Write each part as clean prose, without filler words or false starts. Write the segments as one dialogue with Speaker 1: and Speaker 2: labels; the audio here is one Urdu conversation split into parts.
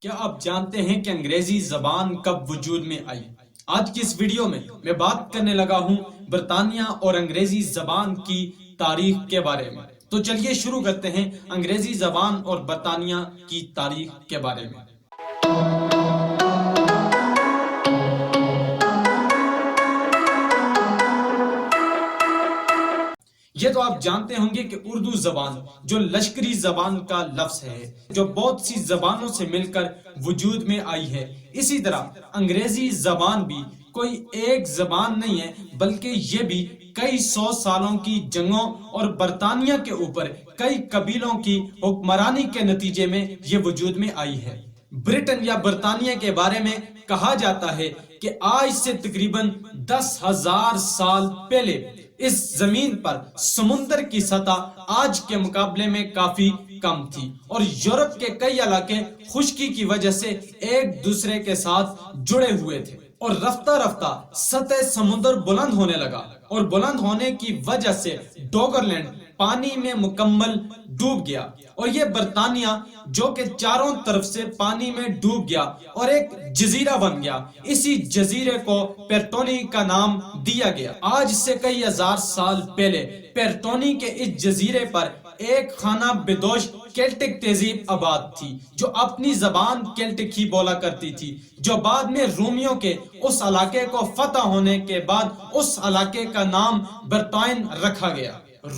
Speaker 1: کیا آپ جانتے ہیں کہ انگریزی زبان کب وجود میں آئی؟ آج کی اس ویڈیو میں بات کرنے لگا ہوں برطانیہ اور انگریزی زبان کی تاریخ کے بارے میں۔ تو چلیے شروع کرتے ہیں انگریزی زبان اور برطانیہ کی تاریخ کے بارے میں۔ یہ تو آپ جانتے ہوں گے کہ اردو زبان جو لشکری زبان کا لفظ ہے، جو بہت سی زبانوں سے مل کر وجود میں آئی ہے، اسی طرح انگریزی زبان بھی کوئی ایک زبان نہیں ہے، بلکہ یہ بھی کئی سو سالوں کی جنگوں اور برطانیہ کے اوپر کئی قبیلوں کی حکمرانی کے نتیجے میں یہ وجود میں آئی ہے۔ برٹن یا برطانیہ کے بارے میں کہا جاتا ہے کہ آج سے تقریباً 10,000 سال پہلے اس زمین پر سمندر کی سطح آج کے مقابلے میں کافی کم تھی اور یورپ کے کئی علاقے خشکی کی وجہ سے ایک دوسرے کے ساتھ جڑے ہوئے تھے اور رفتہ رفتہ سطح سمندر بلند ہونے لگا اور بلند ہونے کی وجہ سے ڈوگرلینڈ پانی میں مکمل ڈوب گیا اور یہ برطانیہ جو کہ چاروں طرف سے پانی میں ڈوب گیا اور ایک جزیرہ بن گیا، اسی جزیرے کو پیرٹونی کا نام دیا گیا۔ آج سے کئی ہزار سال پہلے پیرٹونی کے اس جزیرے پر ایک خانہ بدوش کیلٹک تہذیب آباد تھی جو اپنی زبان کیلٹک ہی بولا کرتی تھی، جو بعد میں رومیوں کے اس علاقے کو فتح ہونے کے بعد اس علاقے کا نام برٹائن رکھا گیا۔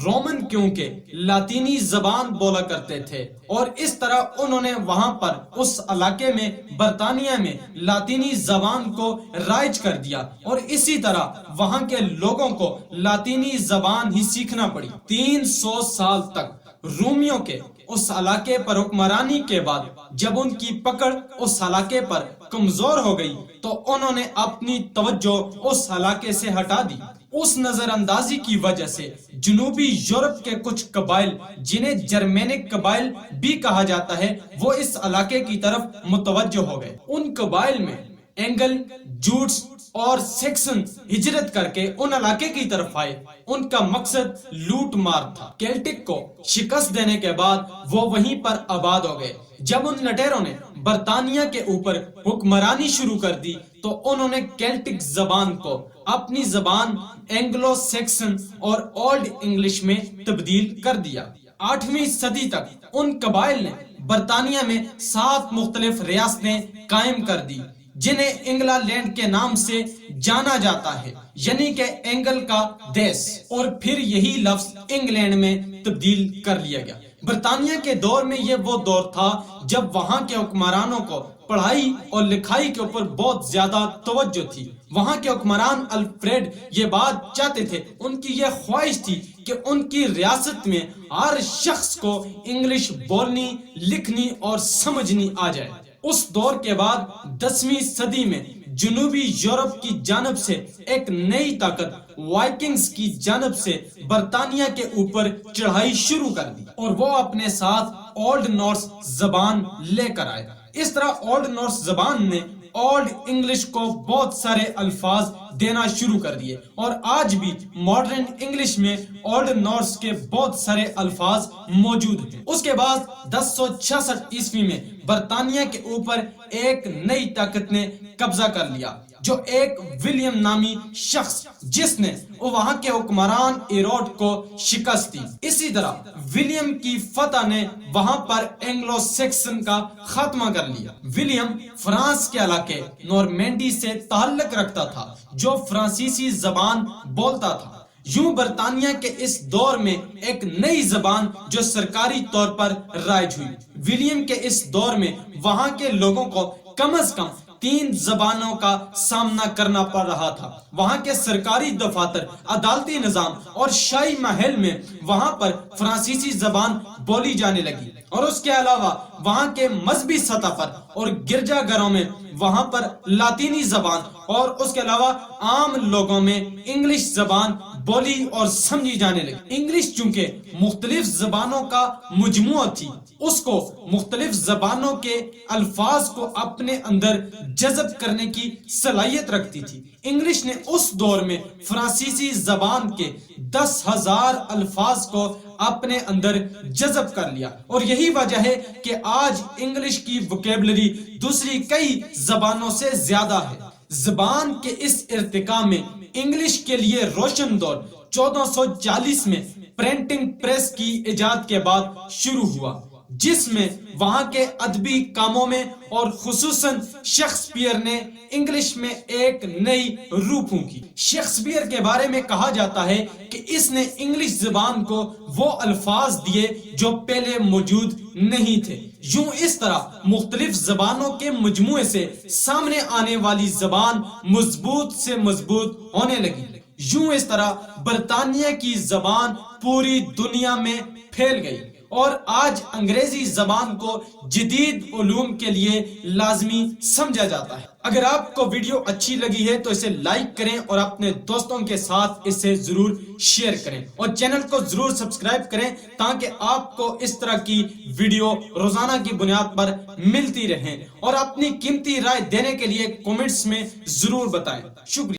Speaker 1: رومن کیونکہ لاطینی زبان بولا کرتے تھے اور اس طرح انہوں نے وہاں پر اس علاقے میں برطانیہ میں لاطینی زبان کو رائج کر دیا اور اسی طرح وہاں کے لوگوں کو لاطینی زبان ہی سیکھنا پڑی۔ 300 سال تک رومیوں کے اس علاقے پر حکمرانی کے بعد جب ان کی پکڑ اس علاقے پر کمزور ہو گئی تو انہوں نے اپنی توجہ اس علاقے سے ہٹا دی۔ اس نظر اندازی کی وجہ سے جنوبی یورپ کے کچھ قبائل جنہیں جرمینک قبائل بھی کہا جاتا ہے وہ اس علاقے کی طرف متوجہ ہو گئے۔ ان قبائل میں اینگل، جوٹس اور سیکسن ہجرت کر کے ان علاقے کی طرف آئے۔ ان کا مقصد لوٹ مار تھا۔ کیلٹک کو شکست دینے کے بعد وہ وہیں پر آباد ہو گئے۔ جب ان لٹیروں نے برطانیہ کے اوپر حکمرانی شروع کر دی تو انہوں نے کیلٹک زبان کو اپنی زبان اینگلو سیکسن اور اولڈ انگلش میں تبدیل کر دیا۔ 8ویں صدی تک ان قبائل نے برطانیہ میں 7 مختلف ریاستیں قائم کر دی جنہیں انگلا لینڈ کے نام سے جانا جاتا ہے، یعنی کہ اینگل کا دیس، اور پھر یہی لفظ انگلینڈ میں تبدیل کر لیا گیا۔ برطانیہ کے دور میں یہ وہ دور تھا جب وہاں کے حکمرانوں کو پڑھائی اور لکھائی کے اوپر بہت زیادہ توجہ تھی۔ وہاں کے حکمران الفریڈ یہ بات چاہتے تھے، ان کی یہ خواہش تھی کہ ان کی ریاست میں ہر شخص کو انگلش بولنی، لکھنی اور سمجھنی آ جائے۔ اس دور کے بعد 10ویں صدی میں جنوبی یورپ کی جانب سے ایک نئی طاقت وائکنگز کی جانب سے برطانیہ کے اوپر چڑھائی شروع کر دی اور وہ اپنے ساتھ اولڈ نورس زبان لے کر آئے۔ اس طرح اولڈ نورس زبان نے اولڈ انگلش کو بہت سارے الفاظ دینا شروع کر دیے اور آج بھی ماڈرن انگلش میں اولڈ نورس کے بہت سارے الفاظ موجود ہیں۔ اس کے بعد 1066 عیسوی میں برطانیہ کے اوپر ایک نئی طاقت نے قبضہ کر لیا جو ایک ولیم نامی شخص جس نے وہاں کے حکمران ایروڈ کو شکست دی۔ اسی طرح ولیم کی فتح نے وہاں پر اینگلو سیکسن کا خاتمہ کر لیا۔ ولیم فرانس کے علاقے نورمینڈی سے تعلق رکھتا تھا جو فرانسیسی زبان بولتا تھا۔ یوں برطانیہ کے اس دور میں ایک نئی زبان جو سرکاری طور پر رائج ہوئی۔ ولیم کے اس دور میں وہاں کے لوگوں کو کم از کم 3 زبانوں کا سامنا کرنا پڑ رہا تھا۔ وہاں کے سرکاری دفاتر، عدالتی نظام اور شاہی محل میں وہاں پر فرانسیسی زبان بولی جانے لگی اور اس کے علاوہ وہاں کے مذہبی سطح پر اور گرجا گھروں میں وہاں پر لاطینی زبان اور اس کے علاوہ عام لوگوں میں انگلش زبان بولی اور سمجھی جانے لگی۔ انگلش چونکہ مختلف زبانوں کا مجموعہ تھی، اس کو مختلف زبانوں کے الفاظ کو اپنے اندر جذب کرنے کی صلاحیت رکھتی تھی۔ انگلش نے اس دور میں فرانسیسی زبان کے 10,000 الفاظ کو اپنے اندر جذب کر لیا، اور یہی وجہ ہے کہ آج انگلش کی ووکیبلری دوسری کئی زبانوں سے زیادہ ہے۔ زبان کے اس ارتقاء میں انگلش کے لیے روشن دور 1440 میں پرنٹنگ پریس کی ایجاد کے بعد شروع ہوا، جس میں وہاں کے ادبی کاموں میں اور خصوصاً شیکسپیئر نے انگلش میں ایک نئی روح پھونکی۔ شیکسپیئر کے بارے میں کہا جاتا ہے کہ اس نے انگلش زبان کو وہ الفاظ دیے جو پہلے موجود نہیں تھے۔ یوں اس طرح مختلف زبانوں کے مجموعے سے سامنے آنے والی زبان مضبوط سے مضبوط ہونے لگی۔ یوں اس طرح برطانیہ کی زبان پوری دنیا میں پھیل گئی، اور آج انگریزی زبان کو جدید علوم کے لیے لازمی سمجھا جاتا ہے۔ اگر آپ کو ویڈیو اچھی لگی ہے تو اسے لائک کریں اور اپنے دوستوں کے ساتھ اسے ضرور شیئر کریں، اور چینل کو ضرور سبسکرائب کریں تاکہ آپ کو اس طرح کی ویڈیو روزانہ کی بنیاد پر ملتی رہیں، اور اپنی قیمتی رائے دینے کے لیے کمنٹس میں ضرور بتائیں۔ شکریہ۔